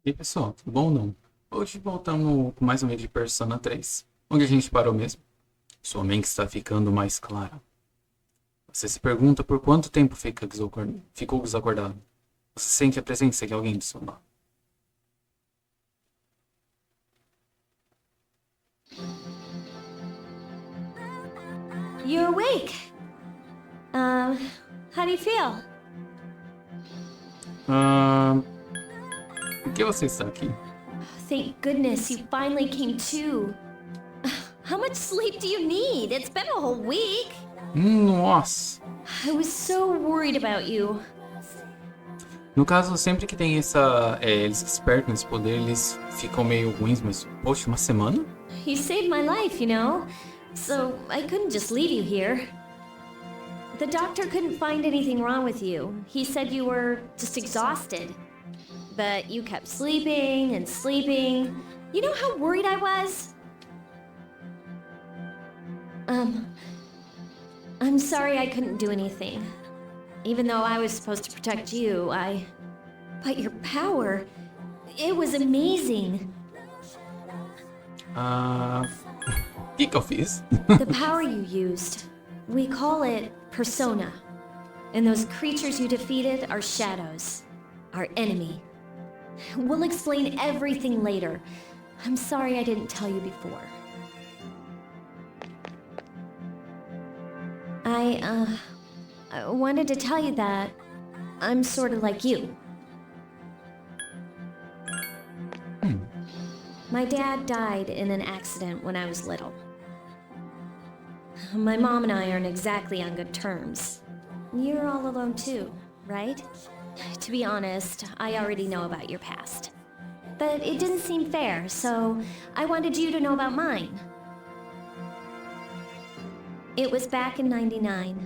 E aí, pessoal, tudo bom ou não? Hoje voltamos com mais um vídeo de Persona 3. Onde a gente parou mesmo? Sua mente está ficando mais clara. Você se pergunta por quanto tempo ficou desacordado. Você sente a presença de alguém do seu lado. You're awake. How do you feel? Por que você está aqui? Thank goodness you finally came to. How much sleep do you need? It's been a whole week. Nossa! I was so worried about you. No caso, sempre que tem eles despertam esse poder, eles ficam meio ruins, mas, poxa, uma semana? You saved my life, you know? So I couldn't just leave you here. The doctor couldn't find anything wrong with you. He said you were just exhausted. But you kept sleeping and sleeping. You know how worried I was? I'm sorry I couldn't do anything. Even though I was supposed to protect you, But your power, it was amazing. O que eu fiz? The power you used, we call it persona. And those creatures you defeated are shadows, our enemy. We'll explain everything later. I'm sorry I didn't tell you before. I wanted to tell you that I'm sort of like you. My dad died in an accident when I was little. My mom and I aren't exactly on good terms. You're all alone too, right? To be honest, I already know about your past. But it didn't seem fair, so I wanted you to know about mine. It was back in '99.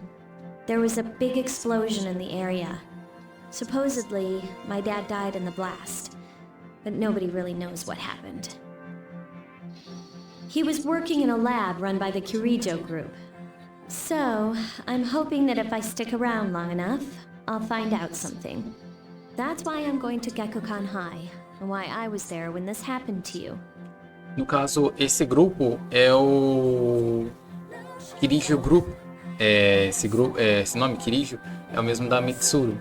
There was a big explosion in the area. Supposedly, my dad died in the blast, but nobody really knows what happened. He was working in a lab run by the Kirijo group. So, I'm hoping that if I stick around long enough, I'll find out something. That's why I'm going to Gekkoukan High, and why I was there when this happened to you. No caso, esse grupo é o Kirijo Group. Esse nome, Kirijo, é o mesmo da Mitsuru.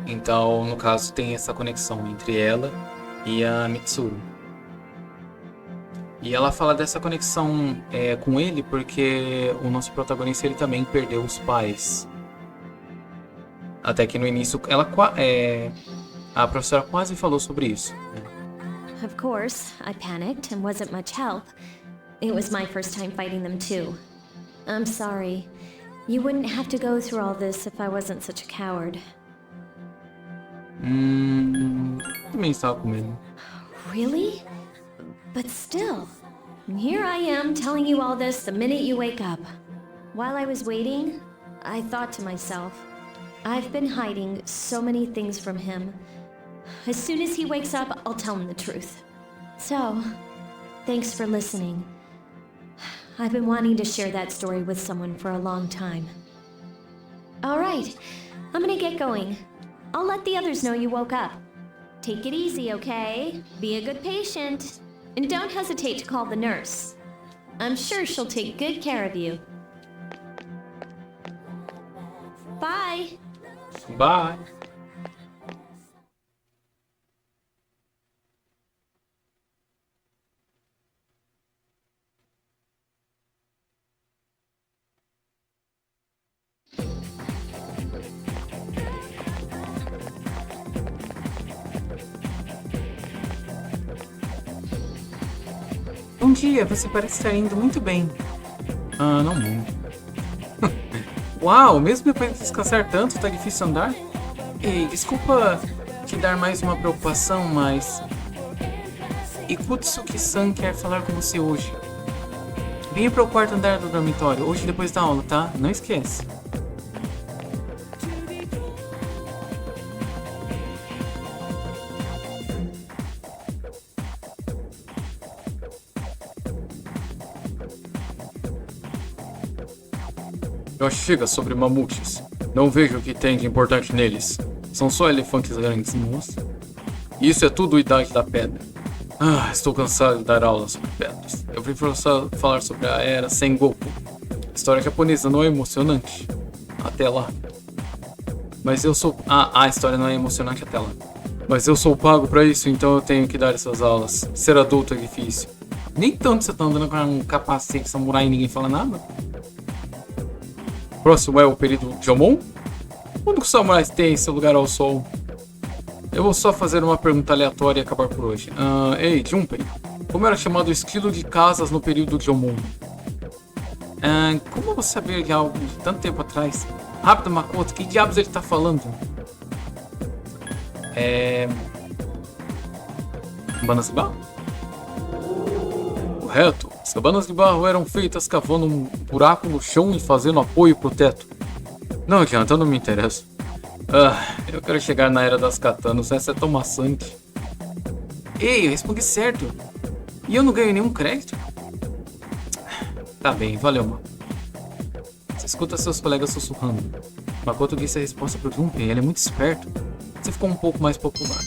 Então, no caso, tem essa conexão entre ela e a Mitsuru. E ela fala dessa conexão com ele porque o nosso protagonista ele também perdeu os pais. Até que no início, a professora quase falou sobre isso. Of course, I panicked and wasn't much help. It was my first time fighting them too. I'm sorry. You wouldn't have to go through all this if I wasn't such a coward. Também estava com medo. Really? But still, here I am telling you all this the minute you wake up. While I was waiting, I thought to myself, I've been hiding so many things from him. As soon as he wakes up, I'll tell him the truth. So, thanks for listening. I've been wanting to share that story with someone for a long time. All right, I'm gonna get going. I'll let the others know you woke up. Take it easy, okay? Be a good patient. And don't hesitate to call the nurse. I'm sure she'll take good care of you. Bye! Bye! Bom dia, você parece estar indo muito bem. Não muito. Uau, mesmo depois de descansar tanto, tá difícil andar? Ei, desculpa te dar mais uma preocupação, mas... Ikutsuki-san quer falar com você hoje. Venha para o quarto andar do dormitório, hoje depois da aula, tá? Não esquece. Já chega sobre mamutes. Não vejo o que tem de importante neles. São só elefantes grandes, moça. Isso é tudo Idade da Pedra. Ah, estou cansado de dar aulas sobre pedras. Eu prefiro só falar sobre a era Sengoku. A história japonesa não é emocionante? Até lá. Mas eu sou... a história não é emocionante até lá. Mas eu sou pago pra isso, então eu tenho que dar essas aulas. Ser adulto é difícil. Nem tanto você tá andando com um capacete samurai e ninguém fala nada. Próximo é o período Jomon. Quando os samurais têm seu lugar ao sol? Eu vou só fazer uma pergunta aleatória e acabar por hoje. Ei, Junpei, como era chamado o estilo de casas no período Jomon? Como eu vou saber de algo de tanto tempo atrás? Rápido, Makoto, que diabos ele tá falando? Cabanas de barro? Correto. As cabanas de barro eram feitas cavando um buraco no chão e fazendo apoio pro teto. Não adianta, não me interessa. Eu quero chegar na era das katanas, essa é tão maçante. Ei, eu respondi certo. E eu não ganho nenhum crédito? Tá bem, valeu, mano. Você escuta seus colegas sussurrando. Makoto disse a resposta pro Junpei, ele é muito esperto. Você ficou um pouco mais popular.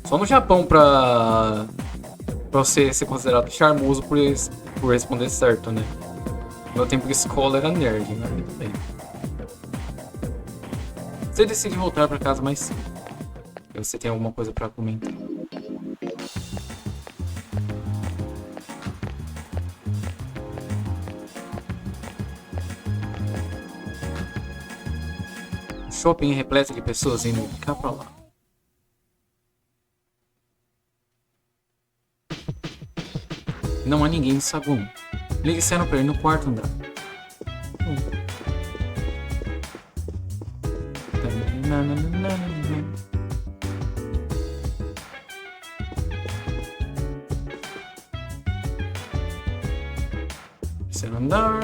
Só no Japão pra você ser considerado charmoso por responder certo, né? Meu tempo de escola era nerd, mas muito bem. Você decide voltar pra casa mais cedo. Você tem alguma coisa pra comentar? O shopping é repleto de pessoas indo de cá pra lá. Não há ninguém no saguão. Eles disseram pra ir no quarto andar. Terceiro andar.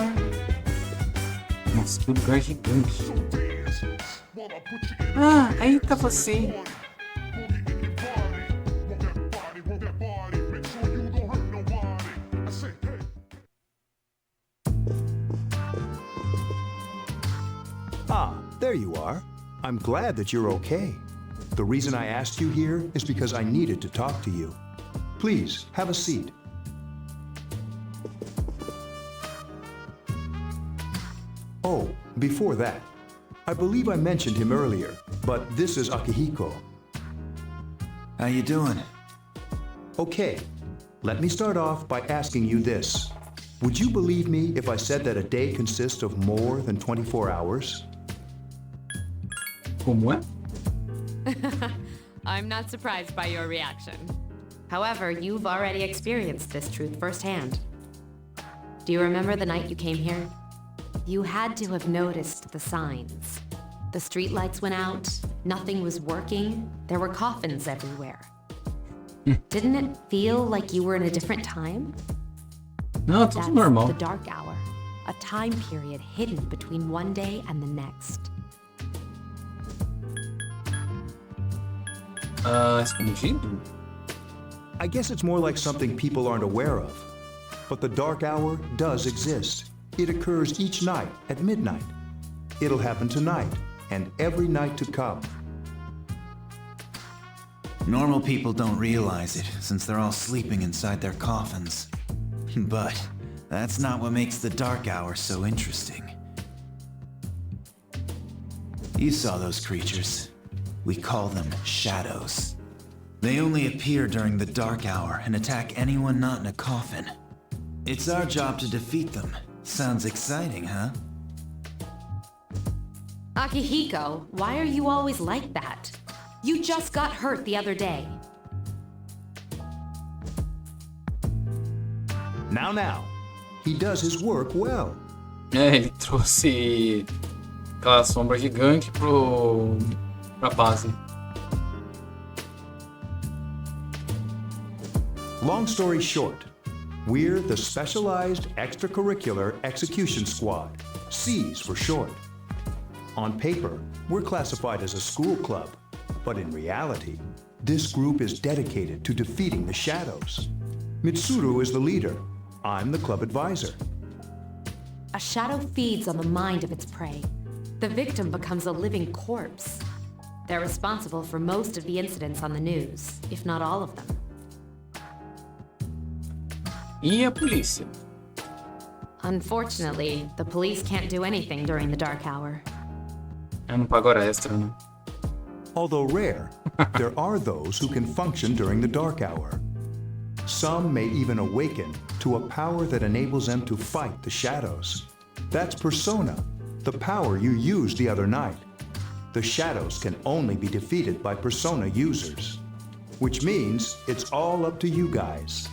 Nossa, que lugar gigante. Aí tá você. There you are. I'm glad that you're okay. The reason I asked you here is because I needed to talk to you. Please, have a seat. Oh, before that, I believe I mentioned him earlier, but this is Akihiko. How you doing? Okay, let me start off by asking you this. Would you believe me if I said that a day consists of more than 24 hours? Como é? I'm not surprised by your reaction. However, you've already experienced this truth firsthand. Do you remember the night you came here? You had to have noticed the signs. The streetlights went out, nothing was working, there were coffins everywhere. Didn't it feel like you were in a different time? Não, tudo normal. The dark hour, a time period hidden between one day and the next. Escondido? I guess it's more like something people aren't aware of. But the dark hour does exist. It occurs each night at midnight. It'll happen tonight and every night to come. Normal people don't realize it, since they're all sleeping inside their coffins. But that's not what makes the dark hour so interesting. You saw those creatures. We call them shadows. They only appear during the dark hour and attack anyone not in a coffin. It's our job to defeat them. Sounds exciting, huh? Akihiko, why are you always like that? You just got hurt the other day. Now. He does his work well. Ele trouxe aquela sombra gigante pra base. Long story short, we're the Specialized Extracurricular Execution Squad, SEAS for short. On paper, we're classified as a school club, but in reality, this group is dedicated to defeating the shadows. Mitsuru is the leader. I'm the club advisor. A shadow feeds on the mind of its prey. the victim becomes a living corpse. They're responsible for most of the incidents on the news, if not all of them. E a polícia? Unfortunately, the police can't do anything during the dark hour. Eu não pago hora extra, né? Although rare, there are those who can function during the dark hour. Some may even awaken to a power that enables them to fight the shadows. That's persona, the power you used the other night. The shadows can only be defeated by persona users, which means it's all up to you guys.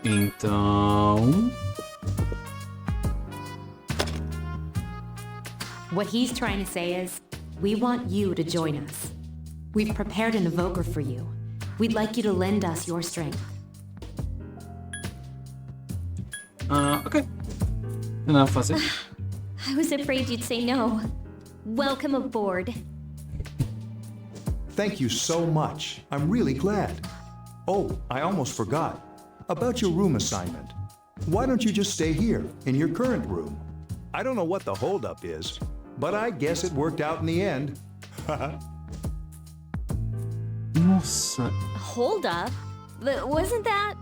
Então... What he's trying to say is, we want you to join us. We've prepared an evoker for you. We'd like you to lend us your strength. Ok. Não dá pra fazer? I was afraid you'd say no. Welcome aboard. Thank you so much. I'm really glad. Oh, I almost forgot. About your room assignment. Why don't you just stay here, in your current room? I don't know what the holdup is, but I guess it worked out in the end. Nossa. Hold up. But wasn't that...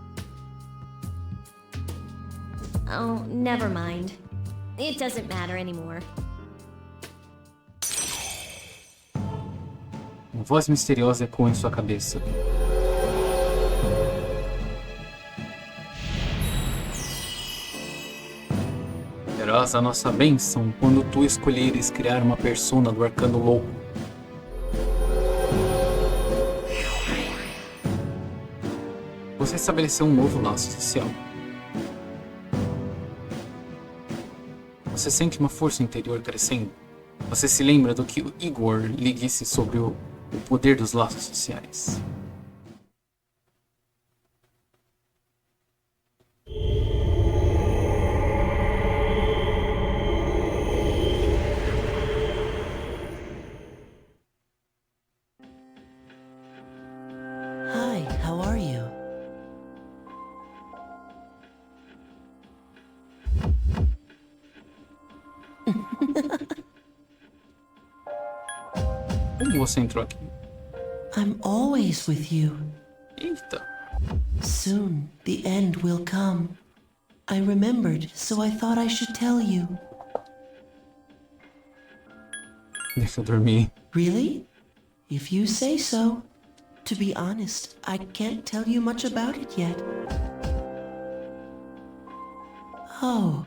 Oh, never mind. It doesn't matter anymore. Uma voz misteriosa ecoa em sua cabeça. Terás a nossa bênção quando tu escolheres criar uma persona do arcano louco. Você estabeleceu um novo laço social. Você sente uma força interior crescendo. Você se lembra do que o Igor lhe disse sobre o poder dos laços sociais. Hi, how are you? Como você entrou aqui? I'm always with you. Eita. Soon, the end will come. I remembered, so I thought I should tell you. Deixa eu dormir. Really? If you say so. To be honest, I can't tell you much about it yet. Oh,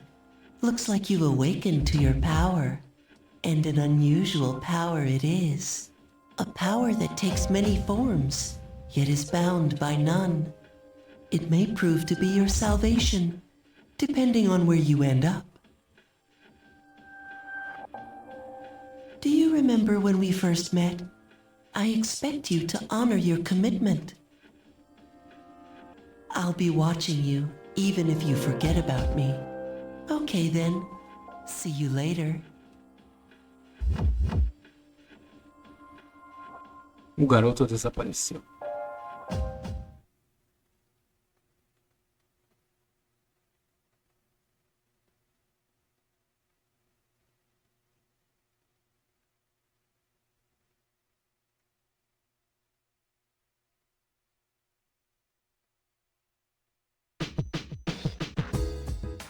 looks like you've awakened to your power. And an unusual power it is. A power that takes many forms, yet is bound by none. It may prove to be your salvation, depending on where you end up. Do you remember when we first met? I expect you to honor your commitment. I'll be watching you, even if you forget about me. Okay then, see you later. O garoto desapareceu.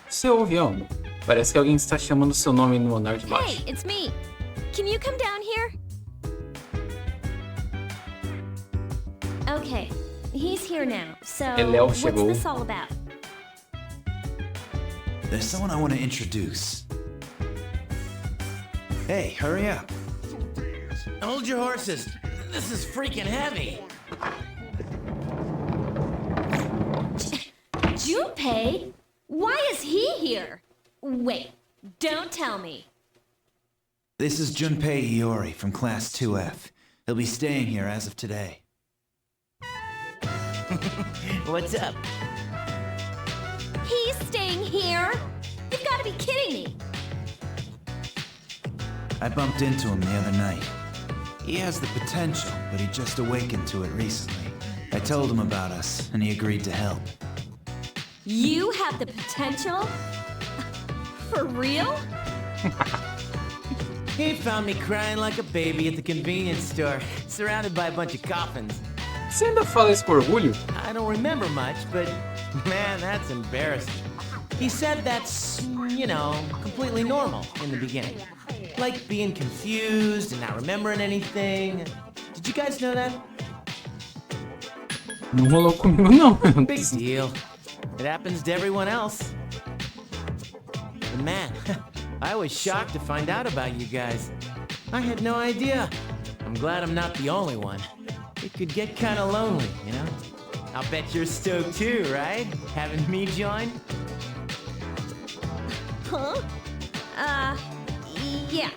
Você ouve algo? Parece que alguém está chamando seu nome no andar de baixo. Hey, it's me. Can you come down here? Okay, he's here now. So, Léo what's chegou. this all about? There's someone I want to introduce. Hey, hurry up. Hold your horses. This is freaking heavy. Junpei? Why is he here? Wait, don't tell me. This is Junpei Iori from Class 2F. He'll be staying here as of today. What's up? He's staying here? You've got to be kidding me. I bumped into him the other night. He has the potential, but he just awakened to it recently. I told him about us, and he agreed to help. You have the potential? For real? He found me crying like a baby at the convenience store, surrounded by a bunch of coffins. Você ainda fala isso com orgulho? I don't remember much, but man, that's embarrassing. He said that's, you know, completely normal in the beginning. Like being confused and not remembering anything. Did you guys know that? Não rolou comigo, não. Big deal. It happens to everyone else. But man, I was shocked to find out about you guys. I had no idea. I'm glad I'm not the only one. It could get kind of lonely, you know? I'll bet you're stoked too, right? Having me join? Huh? Yeah.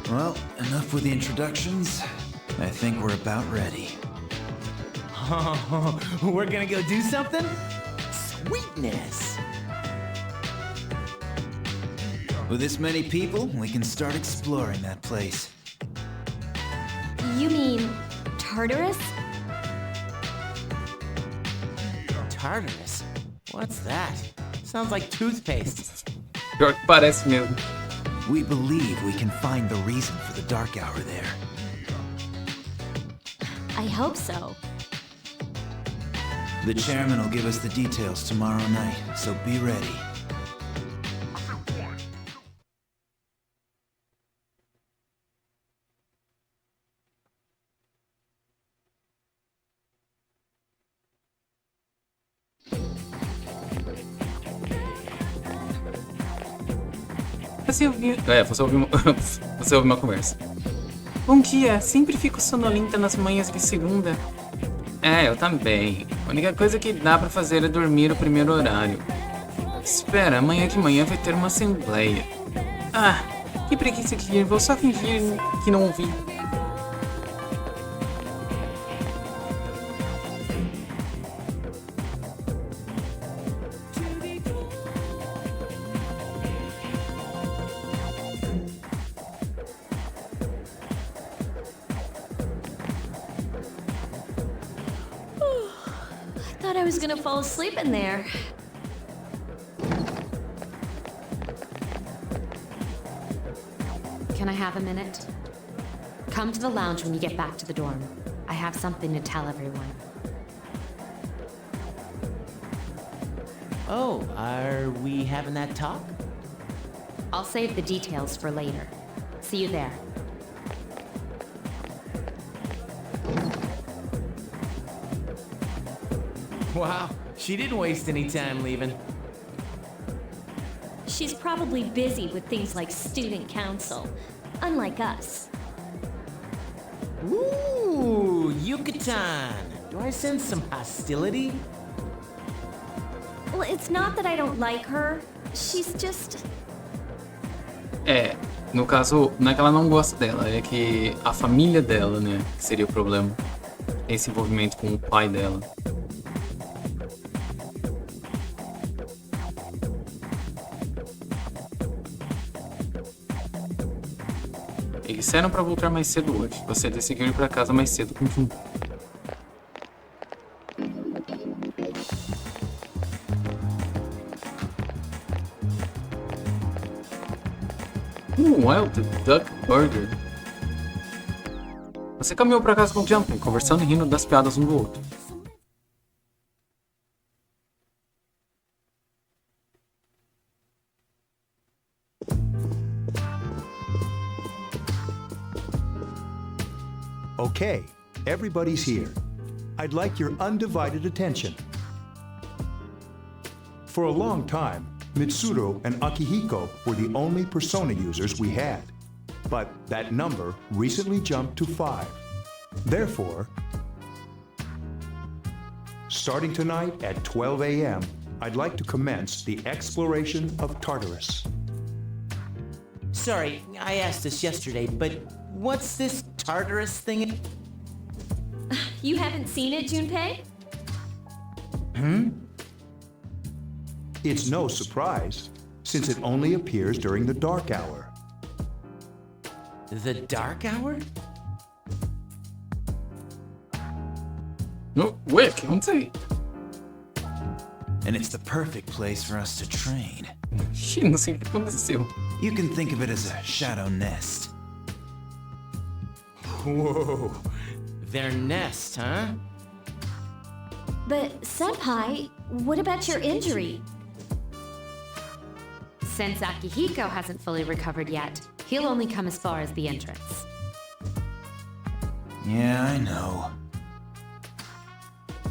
Well, enough with the introductions. I think we're about ready. Oh, we're gonna go do something? Sweetness! With this many people, we can start exploring that place. You mean Tartarus? Tartarus? What's that? Sounds like toothpaste. Pior que parece mesmo. We believe we can find the reason for the dark hour there. I hope so. The chairman will give us the details tomorrow night, so be ready. Você ouviu uma conversa. Bom dia, sempre fico sonolenta nas manhãs de segunda. É, eu também. A única coisa que dá pra fazer é dormir o primeiro horário. Espera, amanhã de manhã vai ter uma assembleia. Ah, que preguiça de ir, vou só fingir que não ouvi. I was gonna fall asleep in there. Can I have a minute? Come to the lounge when you get back to the dorm. I have something to tell everyone. Oh, are we having that talk? I'll save the details for later. See you there. Wow, she didn't waste any time leaving. She's probably busy with things like student council, unlike us. Ooh, Yucatan. Do I sense some hostility? Well, it's not that I don't like her. She's just... É, no caso, não é que ela não gosta dela, é que a família dela, né, que seria o problema. Esse envolvimento com o pai dela. Eles disseram pra voltar mais cedo hoje. Você decidiu ir pra casa mais cedo com o Jun. Wild Duck Burger. Você caminhou pra casa com o Jumping, conversando e rindo das piadas um do outro. Okay, everybody's here. I'd like your undivided attention. For a long time, Mitsuru and Akihiko were the only persona users we had. But that number recently jumped to 5. Therefore, starting tonight at 12 a.m., I'd like to commence the exploration of Tartarus. Sorry, I asked this yesterday, but what's this Tartarus thing? You haven't seen it, Junpei? It's no surprise, since it only appears during the dark hour. The dark hour? No, ué, o que aconteceu? And it's the perfect place for us to train. Ixi, não sei o que aconteceu. You can think of it as a shadow nest. Whoa. Their nest, huh? But, Senpai, what about your injury? Since Akihiko hasn't fully recovered yet, he'll only come as far as the entrance. Yeah, I know.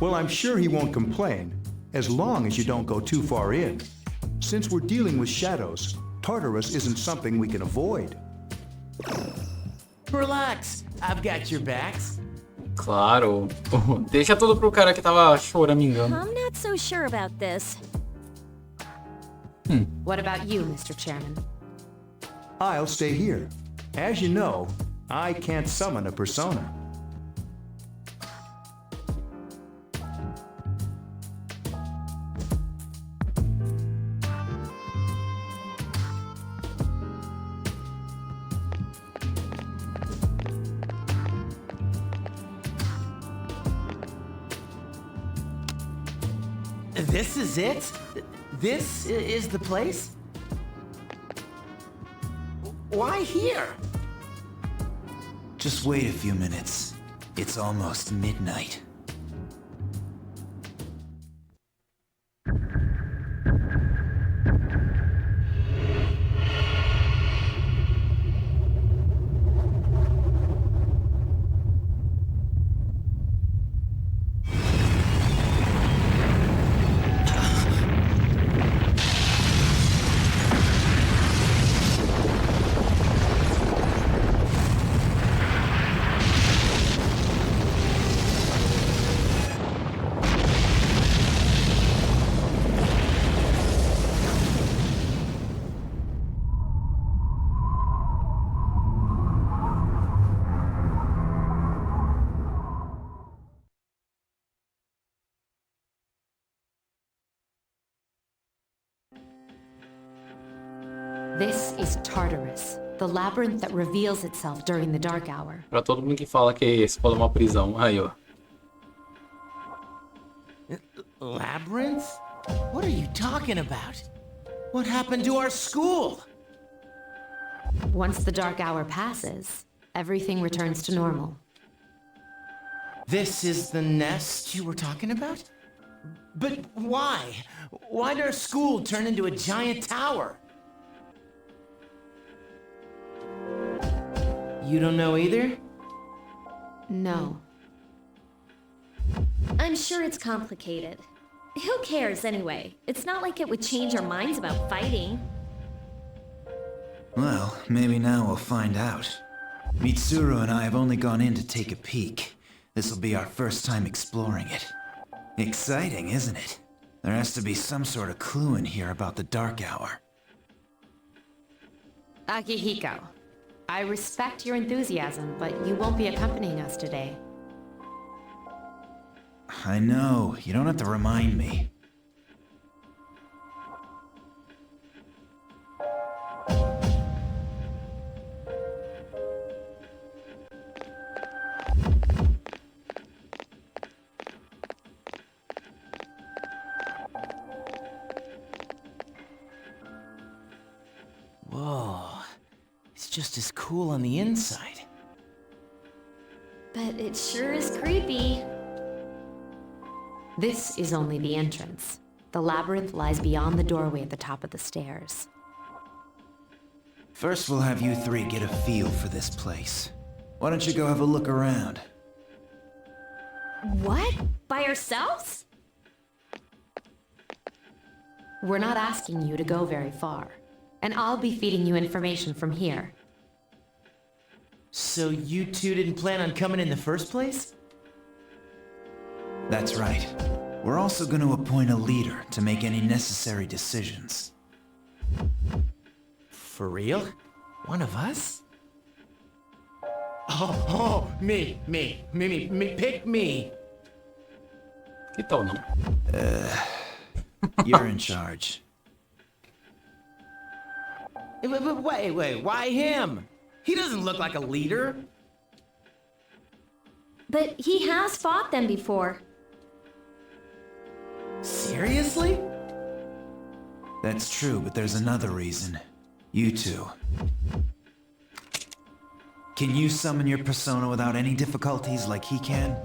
Well, I'm sure he won't complain, as long as you don't go too far in. Since we're dealing with shadows, Tartarus isn't something we can avoid. Relax, I've got your backs. Claro. Deixa tudo pro cara que tava choramingando. I'm not so sure about this. What about you, Mr. Chairman? I'll stay here. As you know, I can't summon a persona. This is it? This is the place? Why here? Just wait a few minutes. It's almost midnight. This is Tartarus, the labyrinth that reveals itself during the dark hour. Pra todo mundo que fala que esse pode é uma prisão. Aí, ó. Labyrinth? What are you talking about? What happened to our school? Once the dark hour passes, everything returns to normal. This is the nest you were talking about? But why? Why did our school turn into a giant tower? You don't know either? No. I'm sure it's complicated. Who cares anyway? It's not like it would change our minds about fighting. Well, maybe now we'll find out. Mitsuru and I have only gone in to take a peek. This'll be our first time exploring it. Exciting, isn't it? There has to be some sort of clue in here about the dark hour. Akihiko, I respect your enthusiasm, but you won't be accompanying us today. I know, you don't have to remind me. Whoa. It's just as cool on the inside. But it sure is creepy. This is only the entrance. The labyrinth lies beyond the doorway at the top of the stairs. First, we'll have you three get a feel for this place. Why don't you go have a look around? What? By ourselves? We're not asking you to go very far, and I'll be feeding you information from here. So you two didn't plan on coming in the first place? That's right. We're also going to appoint a leader to make any necessary decisions. For real? One of us? Oh, me, pick me. Que tal não? You're in charge. Wait, why him? He doesn't look like a leader. But he has fought them before. Seriously? That's true, but there's another reason. You two. Can you summon your persona without any difficulties like he can?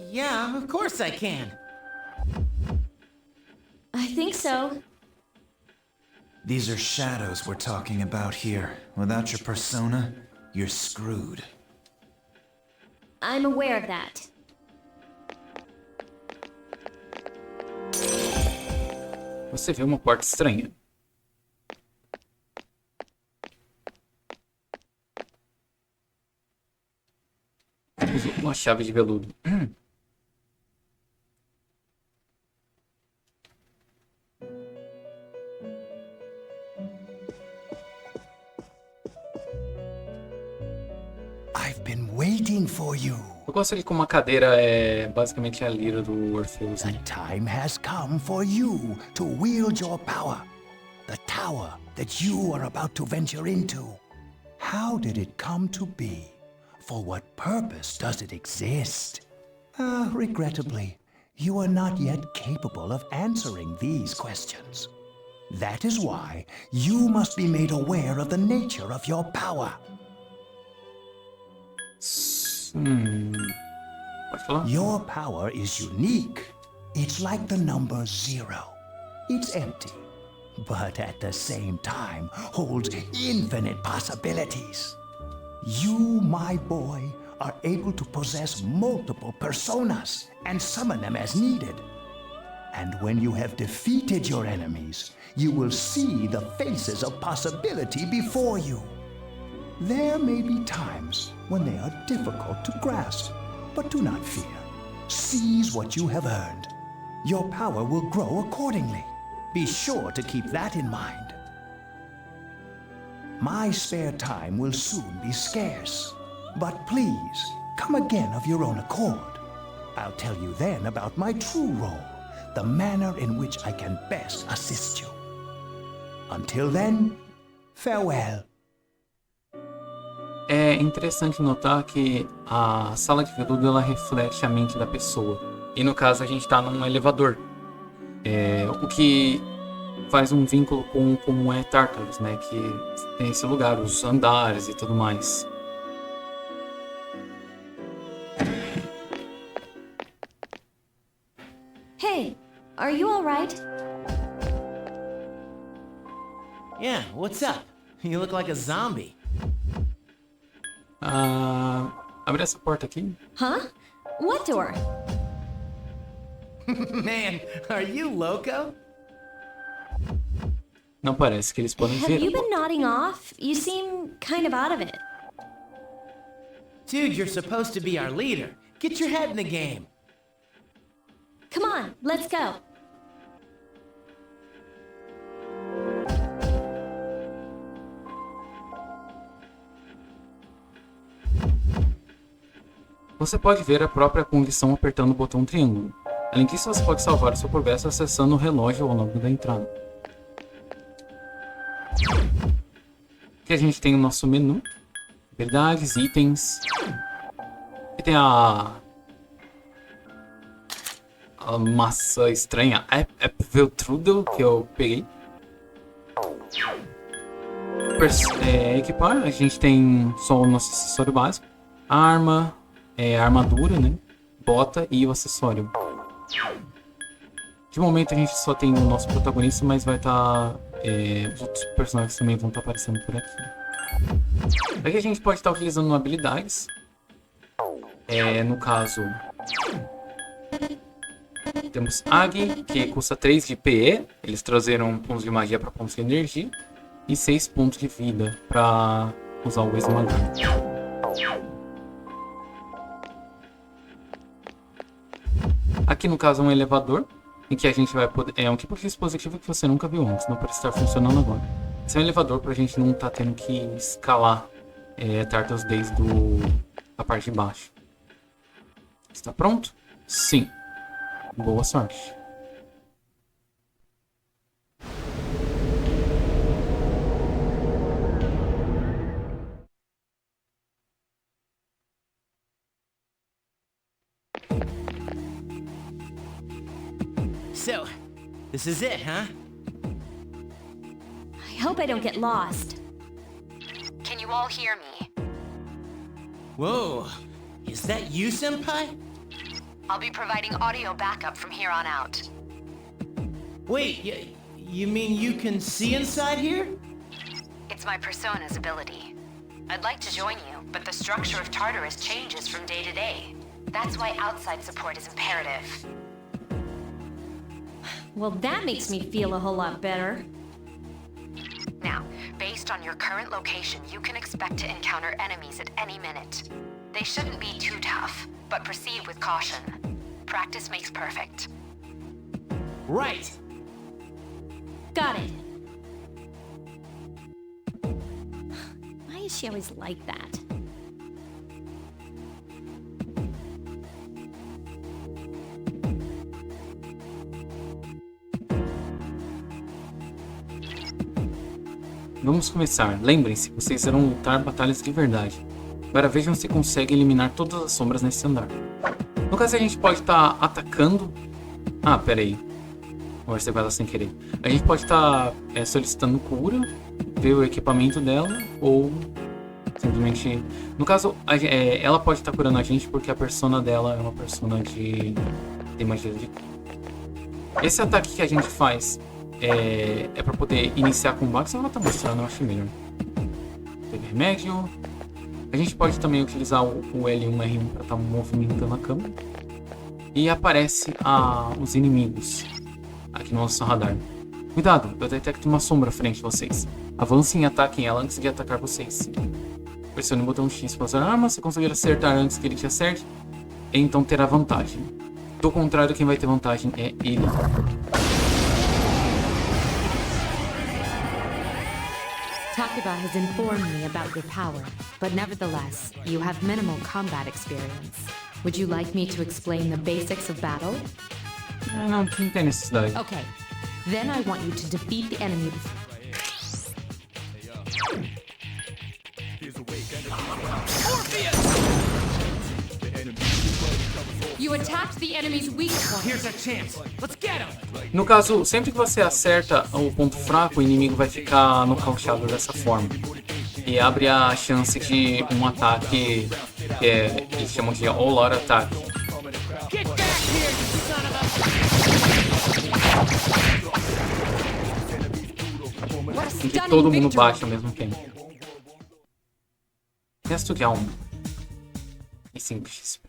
Yeah, of course I can. I think so. These are shadows we're talking about here. Without your persona, you're screwed. I'm aware of that. Você vê uma porta estranha. Usa uma chave de veludo. I've been waiting for you. Eu gosto de como a cadeira é basicamente a lira do Orpheus, The né? time has come for you to wield your power. The tower that you are about to venture into. How did it come to be? For what purpose does it exist? Regrettably, you are not yet capable of answering these questions. That is why you must be made aware of the nature of your power. Pode falar? Your power is unique. It's like the number 0. It's empty, but at the same time holds infinite possibilities. You, my boy, are able to possess multiple personas and summon them as needed. And when you have defeated your enemies, you will see the faces of possibility before you. There may be times when they are difficult to grasp, but do not fear. Seize what you have earned. Your power will grow accordingly. Be sure to keep that in mind. My spare time will soon be scarce, but please, come again of your own accord. I'll tell you then about my true role, the manner in which I can best assist you. Until then, farewell. É interessante notar que a sala de veludo ela reflete a mente da pessoa. E no caso a gente está num elevador. O que faz um vínculo com como é Tartarus, né? Que tem esse lugar, os andares e tudo mais. Hey, are you alright? Yeah, what's up? You look like a zombie. Abre essa porta aqui. Huh? What door? Man, are you loco? Não parece que eles podem Have ver. you been nodding off? You seem kind of out of it. Dude, you're supposed to be our leader. Get your head in the game. Come on, let's go. Você pode ver a própria condição apertando o botão triângulo. Além disso, você pode salvar o seu progresso acessando o relógio ao longo da entrada. Aqui a gente tem o nosso menu. Habilidades, itens. E tem a maçã estranha, Apfeltrudel, que eu peguei. Equipar, a gente tem só o nosso acessório básico. Arma, armadura, né? Bota e o acessório. De momento a gente só tem o nosso protagonista, mas vai estar... os outros personagens também vão estar aparecendo por aqui. Aqui a gente pode estar utilizando habilidades. No caso... Temos Ag, que custa 3 de PE. Eles trazeram pontos de magia para pontos de energia. E 6 pontos de vida para usar o esmagar. Aqui no caso é um elevador, em que a gente vai poder... É um tipo de dispositivo que você nunca viu antes, não parece estar funcionando agora. Esse é um elevador para a gente não estar tendo que escalar Tartarus desde a parte de baixo. Está pronto? Sim. Boa sorte. So, This is it, huh? I hope I don't get lost. Can you all hear me? Whoa, is that you, Senpai? I'll be providing audio backup from here on out. Wait, you mean you can see inside here? It's my persona's ability. I'd like to join you, but the structure of Tartarus changes from day to day. That's why outside support is imperative. Well, that makes me feel a whole lot better. Now, based on your current location, you can expect to encounter enemies at any minute. They shouldn't be too tough, but proceed with caution. Practice makes perfect. Right. Got it. Why is she always like that? Vamos começar. Lembrem-se, vocês irão lutar batalhas de verdade. Agora vejam se consegue eliminar todas as sombras nesse andar. No caso, a gente pode estar atacando... Ah, pera aí. Vou receber ela sem querer. A gente pode estar solicitando cura, ver o equipamento dela, ou simplesmente... No caso, ela pode estar curando a gente porque a persona dela é uma persona de magia de cura. Esse ataque que a gente faz é para poder iniciar combate. Se ela tá mostrando, eu acho melhor. Teve remédio. A gente pode também utilizar o L1 e R1 para estar movimentando a câmera. E aparece os inimigos aqui no nosso radar. Cuidado, eu detecto uma sombra à frente de vocês. Avancem e ataquem ela antes de atacar vocês. Pressione o botão X para usar a arma. Se conseguir acertar antes que ele te acerte, então terá vantagem. Do contrário, quem vai ter vantagem é ele. Takuba has informed me about your power, but nevertheless, you have minimal combat experience. Would you like me to explain the basics of battle? Não tem necessidade. Okay, then I want you to defeat the enemy. You attacked the enemy's weak point. Here's our chance. Let's get him. No caso, sempre que você acerta o ponto fraco, o inimigo vai ficar nocauteado dessa forma. E abre a chance de um ataque que eles chamam de all-out attack. Get back here, you son of a... Em que todo mundo bate ao mesmo tempo. Resto de alma. E 5x.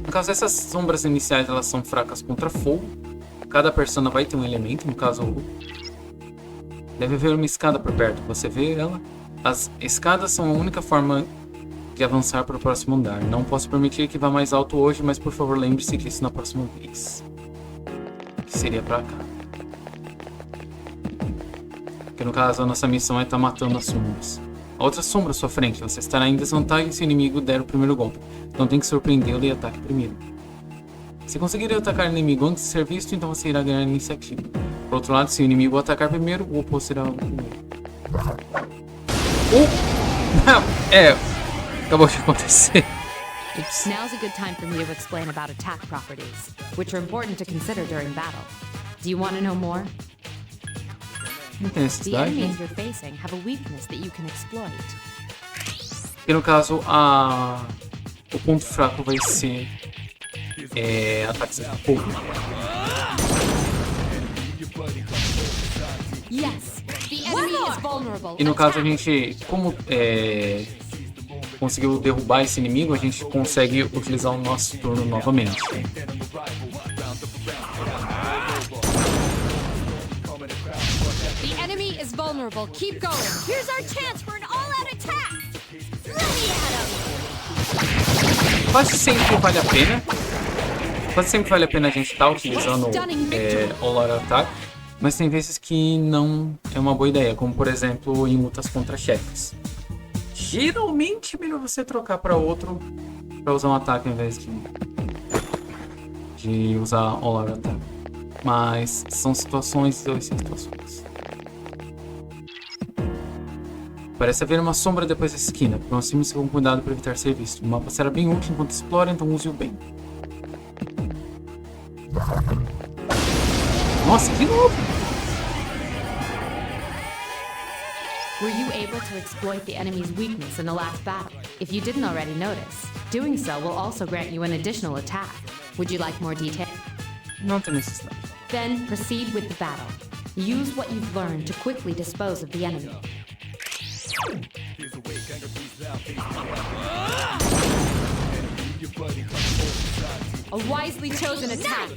No caso, essas sombras iniciais elas são fracas contra fogo. Cada persona vai ter um elemento, no caso, deve haver uma escada por perto. Você vê ela? As escadas são a única forma de avançar para o próximo andar. Não posso permitir que vá mais alto hoje, mas por favor lembre-se disso na próxima vez. Que seria para cá. Que no caso a nossa missão é estar matando as sombras. A outra sombra à sua frente, você estará em desvantagem se o inimigo der o primeiro golpe. Então tem que surpreendê-lo e ataque primeiro. Se conseguir atacar o inimigo antes de ser visto, então você irá ganhar a iniciativa. Por outro lado, se o inimigo atacar primeiro, o oposto será o primeiro. Acabou de acontecer. Oops. Now's a good time for me to explain about attack properties, which are important to consider during battle. Do you want to know more? Não tem The necessidade. enemies you're facing have a weakness that you can exploit. E no caso, o ponto fraco vai ser ataques de fogo. Yes, the enemy is vulnerable. E no caso a gente, como conseguiu derrubar esse inimigo, a gente consegue utilizar o nosso turno novamente. The enemy is vulnerable. Keep going. Here's our chance for an all-out attack! Let me at him! Quase sempre vale a pena. Quase sempre vale a pena a gente estar utilizando all-out attack, mas tem vezes que não é uma boa ideia, como por exemplo em lutas contra chefes. Geralmente é melhor você trocar para outro para usar um ataque ao invés de usar all-out attack. Mas são situações e situações. Parece haver uma sombra depois da esquina. Aproxime-se com cuidado para evitar ser visto. O mapa será bem útil enquanto explora, então use-o bem. Nossa, que novo! Were you able to exploit the enemy's weakness in the last battle? If you didn't already notice, doing so will also grant you an additional attack. Would you like more detail? Não tem necessidade. Then proceed with the battle. Use what you've learned to quickly dispose of the enemy. A wisely chosen attack.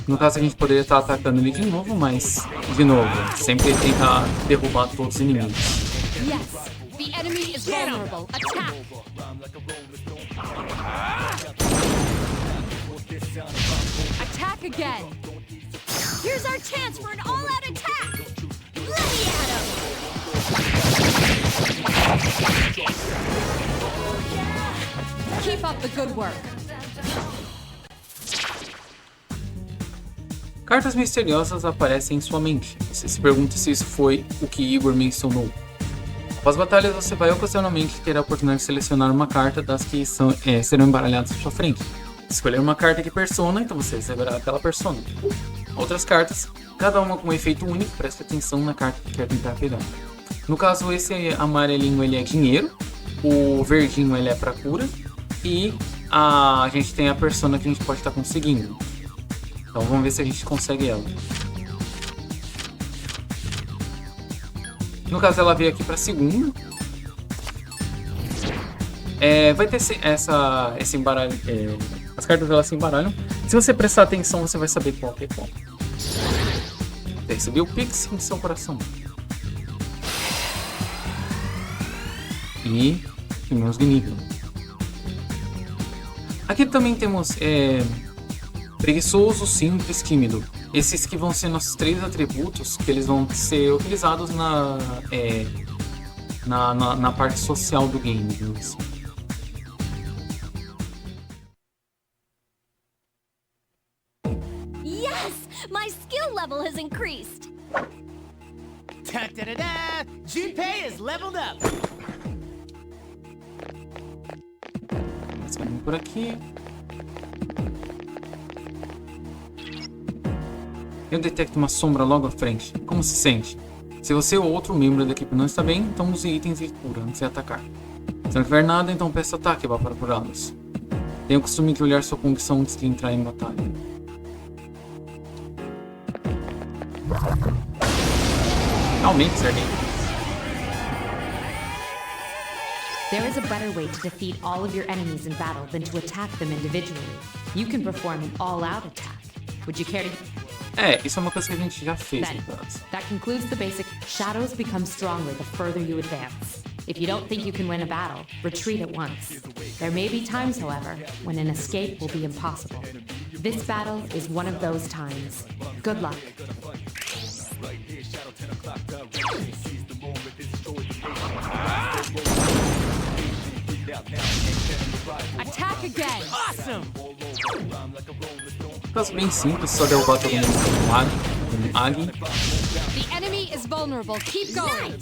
No caso, a gente poderia estar atacando ele de novo, mas, de novo, sempre tentar derrubar todos os inimigos. Yes, the enemy is vulnerable. Attack. Attack again. Here's our chance for an all-out attack! Let me at him! Keep up the good work. Cartas misteriosas aparecem em sua mente. Você se pergunta se isso foi o que Igor mencionou. Após batalhas, você vai ocasionalmente ter a oportunidade de selecionar uma carta das que serão embaralhadas à sua frente. Escolher uma carta que persona, então você receberá aquela persona. Outras cartas, cada uma com um efeito único, preste atenção na carta que quer tentar pegar. No caso, esse amarelinho ele é dinheiro, o verdinho ele é para cura, e a gente tem a persona que a gente pode estar conseguindo. Então vamos ver se a gente consegue ela. No caso, ela veio aqui para segunda. Vai ter esse embaralho. As cartas elas se embaralham. Se você prestar atenção, você vai saber qual que é qual. Você recebeu o Pix em seu coração. E meus de nível. Aqui também temos preguiçoso, simples, tímido. Esses que vão ser nossos 3 atributos que eles vão ser utilizados na parte social do game, digamos assim. Yes! My skill level has increased! Da-da-da-da! Junpei is leveled up! Vamos por aqui. Eu detecto uma sombra logo à frente. Como se sente? Se você ou outro membro da equipe não está bem, então use itens de cura antes de atacar. Se não tiver nada, então peça ataque para procurá-los. Tenha o costume de olhar sua condição antes de entrar em batalha. Realmente, Serguei. There is a better way to defeat all of your enemies in battle than to attack them individually. You can perform an all-out attack. Would you care to... Isso é uma coisa que a gente já fez, Then, no caso. that concludes the basic shadows become stronger the further you advance. If you don't think you can win a battle, retreat at once. There may be times, however, when an escape will be impossible. This battle is one of those times. Good luck. Attack again! Awesome! Caso bem simples, só derrubar todo mundo com um ag. The enemy is vulnerable. Keep going.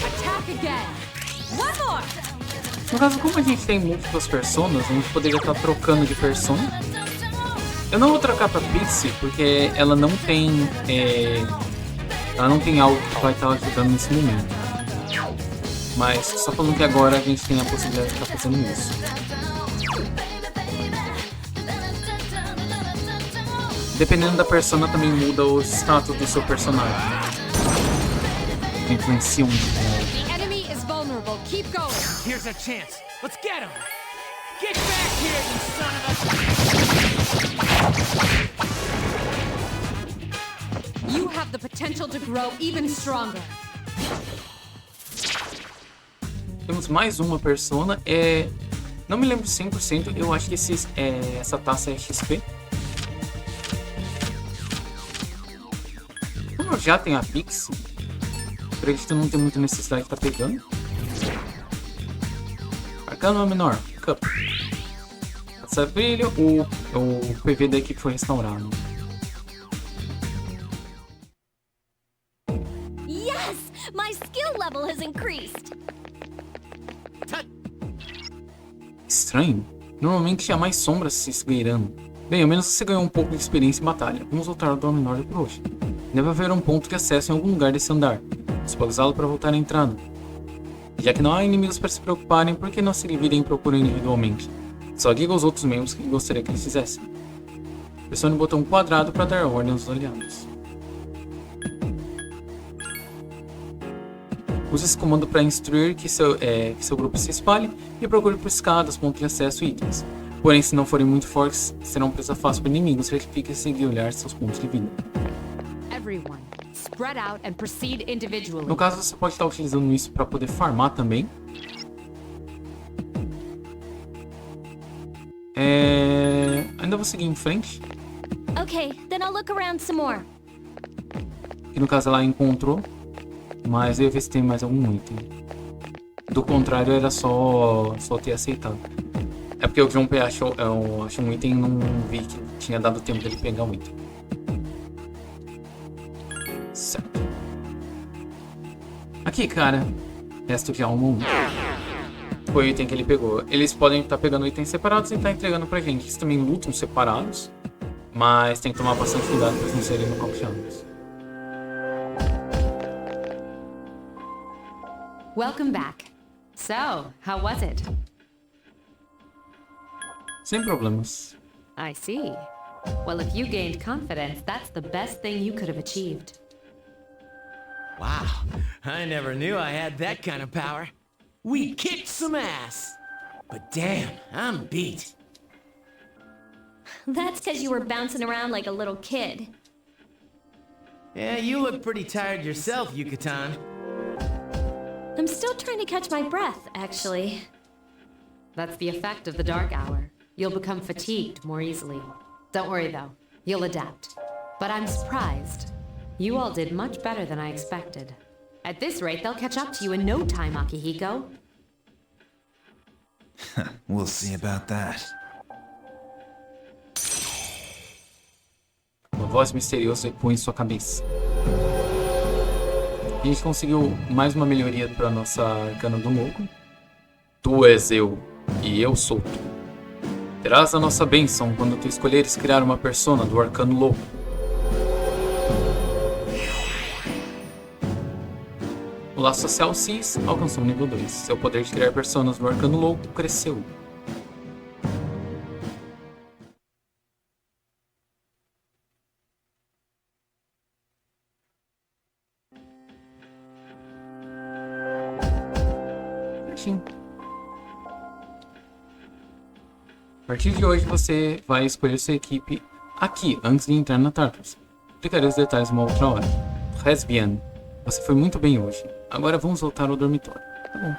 Attack again. One more. No caso, como a gente tem múltiplas personas, a gente poderia estar trocando de persona. Eu não vou trocar pra Pixie, porque ela não tem algo que vai estar ajudando nesse momento. Mas só falando que agora a gente tem a possibilidade de estar fazendo isso. Dependendo da persona também muda o status do seu personagem. Influencia The enemy is vulnerable. Keep going. Here's our chance. Let's get him! Get back here, you son of a... You have the potential to grow even stronger. Temos mais uma persona. Não me lembro 100%. Eu acho que essa taça é XP. Como eu já tenho a Pix, acredito que não tem muita necessidade de estar pegando. Arcano menor. Cup. Essa brilho. O PV da equipe foi restaurado. Yes! My skill level has increased! Estranho. Normalmente há mais sombras se esgueirando. Bem, ao menos você ganhou um pouco de experiência em batalha. Vamos voltar ao dormitório por hoje. Deve haver um ponto de acesso em algum lugar desse andar. Você pode usá-lo para voltar à entrada. Já que não há inimigos para se preocuparem, por que não se dividem e procuram individualmente? Só diga aos outros membros que gostaria que eles fizessem. Pressione o botão quadrado para dar ordem aos aliados. Use esse comando para instruir que seu grupo se espalhe e procure por escadas, pontos de acesso e itens. Porém, se não forem muito fortes, serão presa fácil para inimigos. Verifique-se e olhar seus pontos de vida. No caso, você pode estar utilizando isso para poder farmar também. Ainda vou seguir em frente. Okay, then I'll look around some more. Que no caso ela encontrou. Mas eu ia ver se tem mais algum item. Do contrário, era só ter aceitado. É porque eu vi um PH, eu acho um item e não vi que tinha dado tempo dele pegar um item. Certo. Aqui, cara. Resto de alma 1. Foi o item que ele pegou. Eles podem estar pegando itens separados e estar entregando pra gente. Eles também lutam separados. Mas tem que tomar bastante cuidado para eles não serem nocauteados. Welcome back. So, how was it? Sem problemas. I see. Well, if you gained confidence, that's the best thing you could have achieved. Wow, I never knew I had that kind of power. We kicked some ass. But damn, I'm beat. That's because you were bouncing around like a little kid. Yeah, you look pretty tired yourself, Yucatan. I'm still trying to catch my breath, actually. That's the effect of the dark hour. You'll become fatigued more easily. Don't worry though, you'll adapt. But I'm surprised. You all did much better than I expected. At this rate, they'll catch up to you in no time, Akihiko. We'll see about that. Uma voz misteriosa ecoa em sua cabeça. A gente conseguiu mais uma melhoria para nossa arcana do louco. Tu és eu, e eu sou tu. Terás a nossa bênção quando tu escolheres criar uma persona do arcano louco. O laço social Cis alcançou o nível 2. Seu poder de criar personas do arcano louco cresceu. A partir de hoje você vai escolher sua equipe aqui, antes de entrar na Tartarus. Explicarei os detalhes uma outra hora. Resbian, você foi muito bem hoje. Agora vamos voltar ao dormitório. Tá bom.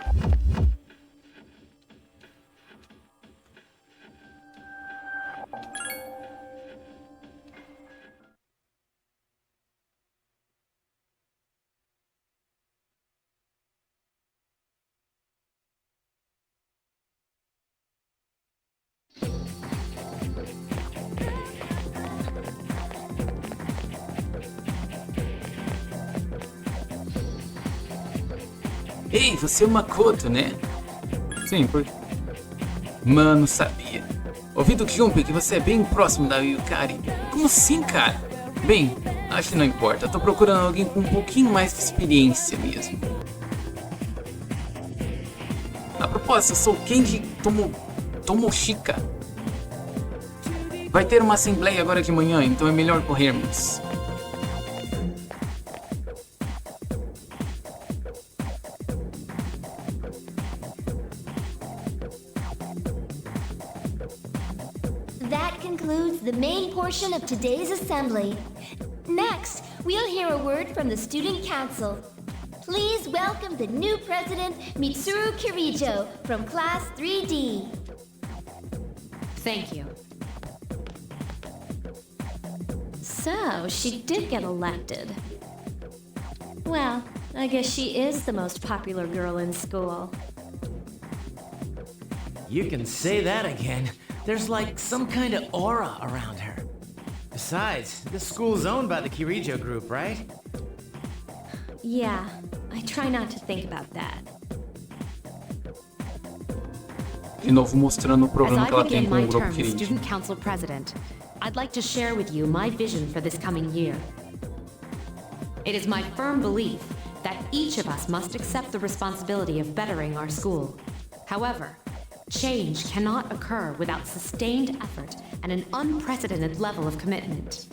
Ei, você é o Makoto, né? Sim, por... Mano, sabia. Ouvi do Jump que você é bem próximo da Yukari. Como assim, cara? Bem, acho que não importa. Tô procurando alguém com um pouquinho mais de experiência mesmo. A propósito, eu sou o Kenji Tomoshika. Vai ter uma assembleia agora de manhã, então é melhor corrermos. That concludes the main portion of today's assembly. Next, we'll hear a word from the Student Council. Please welcome the new president, Mitsuru Kirijo, from Class 3D. Thank you. So, she did get elected. Well, I guess she is the most popular girl in school. You can say that again. There's like some kind of aura around her. Besides, this school's owned by the Kirijo group, right? Yeah, I try not to think about that. De novo mostrando o As problema I que ela tem begin com my o grupo term as Kiriji. Student Council President, I'd like to share with you my vision for this coming year. It is my firm belief that each of us must accept the responsibility of bettering our school. However, change cannot occur without sustained effort and an unprecedented level of commitment.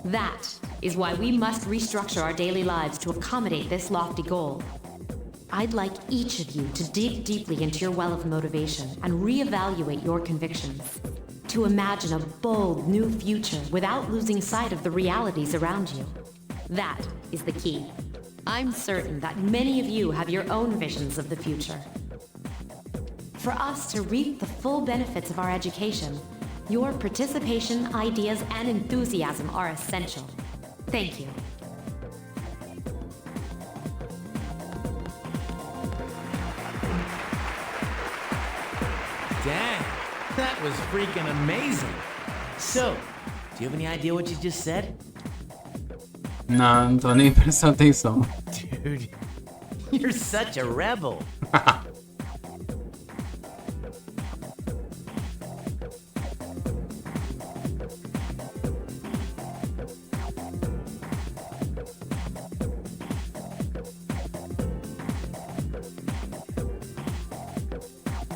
That is why we must restructure our daily lives to accommodate this lofty goal. I'd like each of you to dig deeply into your well of motivation and reevaluate your convictions. To imagine a bold new future without losing sight of the realities around you. That is the key. I'm certain that many of you have your own visions of the future. For us to reap the full benefits of our education, your participation, ideas, and enthusiasm are essential. Thank you. Dang, that was freaking amazing. So, do you have any idea what you just said? Não tô nem prestando atenção. Dude, you're such a rebel.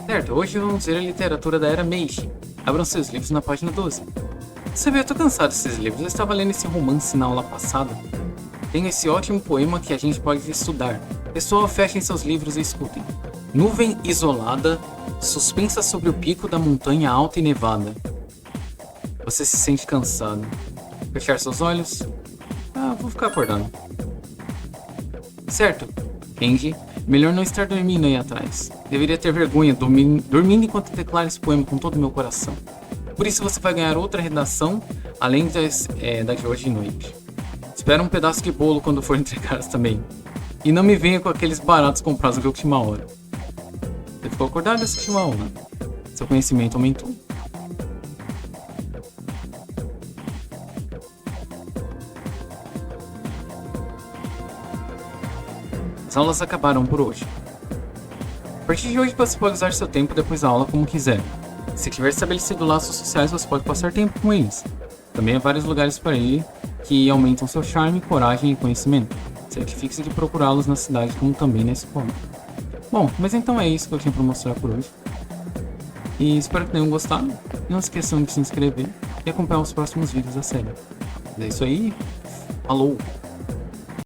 Certo, hoje vamos ver a literatura da era Meiji. Abram seus livros na página 12. Sabe, eu tô cansado desses livros, eu estava lendo esse romance na aula passada. Tenho esse ótimo poema que a gente pode estudar. Pessoal, fechem seus livros e escutem. Nuvem isolada, suspensa sobre o pico da montanha alta e nevada. Você se sente cansado. Fechar seus olhos? Vou ficar acordando. Certo, Kenji, melhor não estar dormindo aí atrás. Deveria ter vergonha dormindo enquanto declaro esse poema com todo o meu coração. Por isso você vai ganhar outra redação, além da de hoje de noite. Espera um pedaço de bolo quando for entregar também. E não me venha com aqueles baratos comprados na última hora. Você ficou acordado dessa última hora. Seu conhecimento aumentou. As aulas acabaram por hoje. A partir de hoje você pode usar seu tempo depois da aula como quiser. Se tiver estabelecido laços sociais, você pode passar tempo com eles. Também há vários lugares para ir que aumentam seu charme, coragem e conhecimento. Certifique-se de procurá-los na cidade como também na escola. Bom, mas então é isso que eu tinha para mostrar por hoje. E espero que tenham gostado. Não esqueçam de se inscrever e acompanhar os próximos vídeos da série. É isso aí. Falou!